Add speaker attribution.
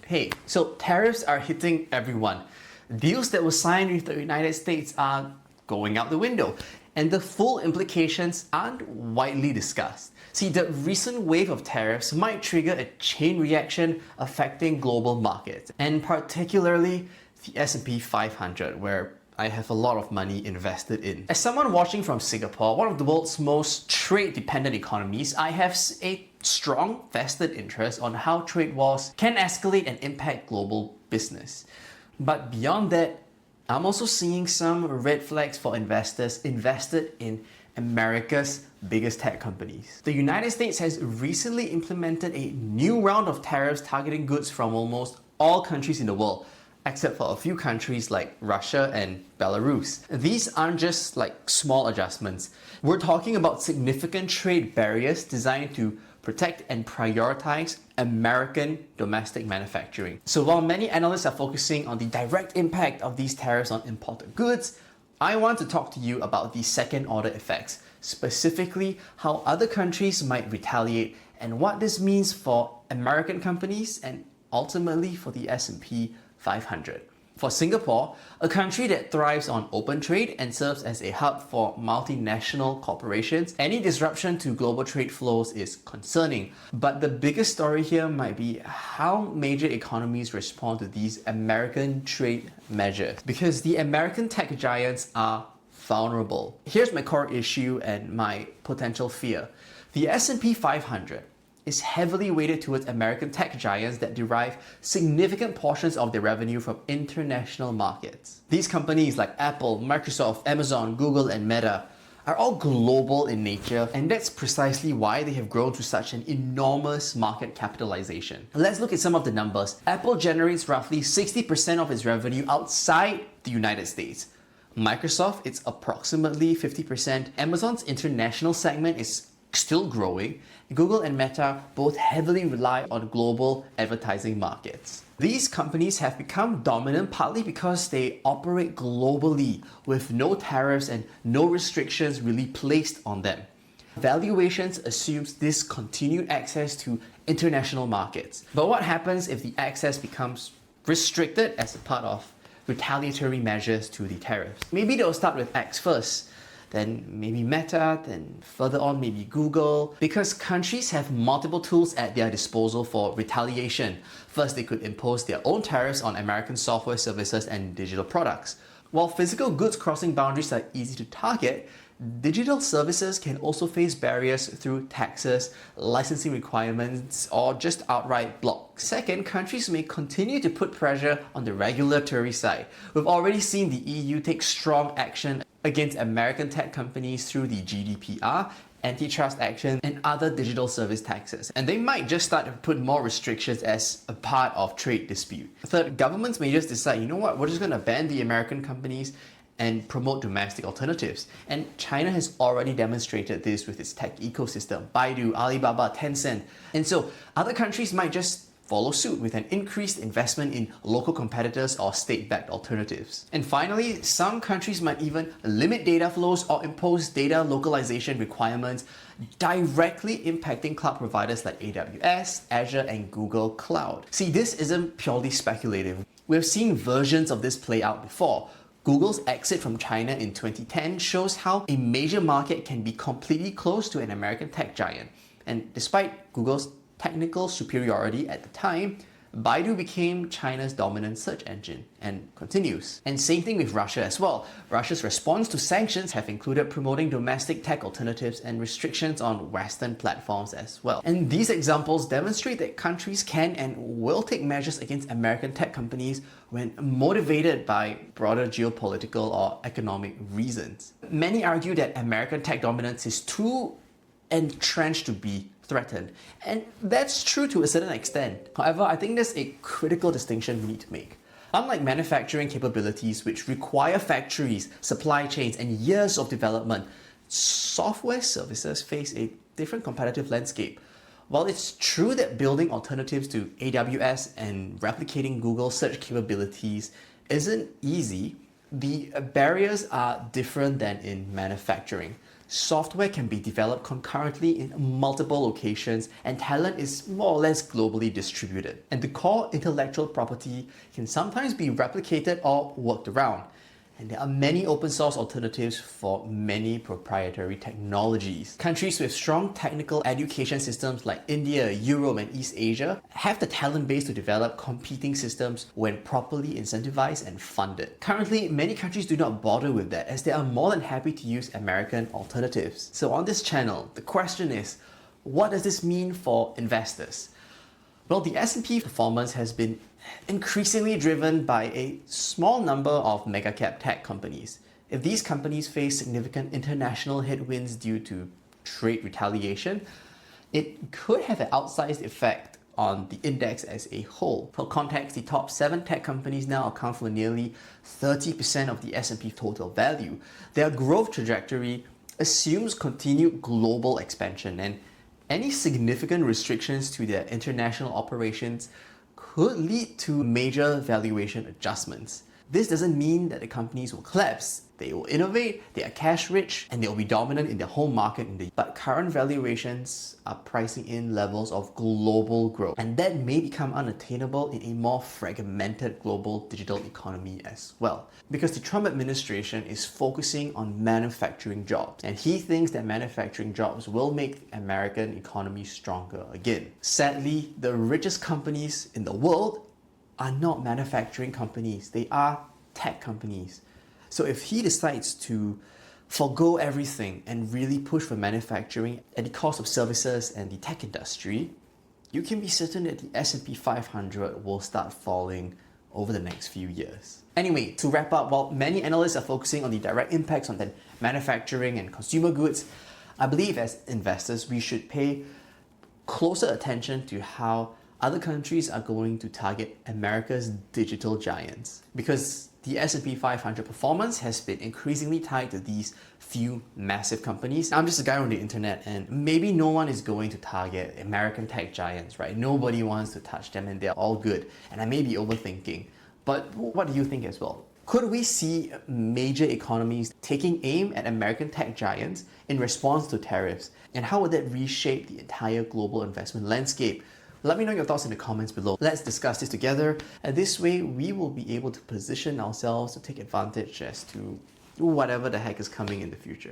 Speaker 1: Hey, so tariffs are hitting everyone. Deals that were signed with the United States are going out the window, and the full implications aren't widely discussed. See, the recent wave of tariffs might trigger a chain reaction affecting global markets, and particularly the S&P 500, where I have a lot of money invested in. As someone watching from Singapore, one of the world's most trade-dependent economies, I have a strong vested interest on how trade wars can escalate and impact global business. But beyond that, I'm also seeing some red flags for investors invested in America's biggest tech companies. The United States has recently implemented a new round of tariffs targeting goods from almost all countries in the world, except for a few countries like Russia and Belarus. These aren't just like small adjustments. We're talking about significant trade barriers designed to protect and prioritize American domestic manufacturing. So while many analysts are focusing on the direct impact of these tariffs on imported goods, I want to talk to you about the second order effects, specifically how other countries might retaliate and what this means for American companies and ultimately for the S&P 500. For Singapore, a country that thrives on open trade and serves as a hub for multinational corporations, any disruption to global trade flows is concerning. But the biggest story here might be how major economies respond to these American trade measures, because the American tech giants are vulnerable. Here's my core issue and my potential fear. The S&P 500 is heavily weighted towards American tech giants that derive significant portions of their revenue from international markets. These companies like Apple, Microsoft, Amazon, Google, and Meta are all global in nature, and that's precisely why they have grown to such an enormous market capitalization. Let's look at some of the numbers. Apple generates roughly 60% of its revenue outside the United States. Microsoft, it's approximately 50%. Amazon's international segment is still growing. Google and Meta both heavily rely on global advertising markets. These companies have become dominant partly because they operate globally with no tariffs and no restrictions really placed on them. Valuations assumes this continued access to international markets. But what happens if the access becomes restricted as a part of retaliatory measures to the tariffs? Maybe they'll start with X first, then maybe Meta, then further on maybe Google, because countries have multiple tools at their disposal for retaliation. First, they could impose their own tariffs on American software services and digital products. While physical goods crossing boundaries are easy to target, digital services can also face barriers through taxes, licensing requirements, or just outright blocks. Second, countries may continue to put pressure on the regulatory side. We've already seen the EU take strong action against American tech companies through the GDPR, antitrust action, and other digital service taxes. And they might just start to put more restrictions as a part of trade dispute. Third, governments may just decide, you know what, we're just going to ban the American companies and promote domestic alternatives. And China has already demonstrated this with its tech ecosystem, Baidu, Alibaba, Tencent. And so other countries might just follow suit with an increased investment in local competitors or state-backed alternatives. And finally, some countries might even limit data flows or impose data localization requirements directly impacting cloud providers like AWS, Azure, and Google Cloud. See, this isn't purely speculative. We've seen versions of this play out before. Google's exit from China in 2010 shows how a major market can be completely closed to an American tech giant. And despite Google's technical superiority at the time, Baidu became China's dominant search engine and continues. And same thing with Russia as well. Russia's response to sanctions have included promoting domestic tech alternatives and restrictions on Western platforms as well. And these examples demonstrate that countries can and will take measures against American tech companies when motivated by broader geopolitical or economic reasons. Many argue that American tech dominance is too entrenched to be threatened. And that's true to a certain extent. However, I think there's a critical distinction we need to make. Unlike manufacturing capabilities which require factories, supply chains, and years of development, software services face a different competitive landscape. While it's true that building alternatives to AWS and replicating Google search capabilities isn't easy, The barriers are different than in manufacturing. Software can be developed concurrently in multiple locations, and talent is more or less globally distributed. And the core intellectual property can sometimes be replicated or worked around. And there are many open source alternatives for many proprietary technologies. Countries with strong technical education systems like India, Europe, and East Asia have the talent base to develop competing systems when properly incentivized and funded. Currently, many countries do not bother with that as they are more than happy to use American alternatives. So on this channel, the question is, what does this mean for investors? Well, the S&P performance has been increasingly driven by a small number of mega-cap tech companies. If these companies face significant international headwinds due to trade retaliation, it could have an outsized effect on the index as a whole. For context, the top 7 tech companies now account for nearly 30% of the S&P total value. Their growth trajectory assumes continued global expansion, and any significant restrictions to their international operations could lead to major valuation adjustments. This doesn't mean that the companies will collapse. They will innovate, they are cash rich, and they will be dominant in their home market. But current valuations are pricing in levels of global growth, and that may become unattainable in a more fragmented global digital economy as well. Because the Trump administration is focusing on manufacturing jobs, and he thinks that manufacturing jobs will make the American economy stronger again. Sadly, the richest companies in the world are not manufacturing companies, they are tech companies. So if he decides to forgo everything and really push for manufacturing at the cost of services and the tech industry, you can be certain that the S&P 500 will start falling over the next few years. Anyway, to wrap up, while many analysts are focusing on the direct impacts on the manufacturing and consumer goods, I believe as investors we should pay closer attention to how other countries are going to target America's digital giants, because the S&P 500 performance has been increasingly tied to these few massive companies. I'm just a guy on the internet, and maybe no one is going to target American tech giants, right? Nobody wants to touch them and they're all good. And I may be overthinking, but what do you think as well? Could we see major economies taking aim at American tech giants in response to tariffs? And how would that reshape the entire global investment landscape? Let me know your thoughts in the comments below. Let's discuss this together, and this way we will be able to position ourselves to take advantage as to whatever the heck is coming in the future.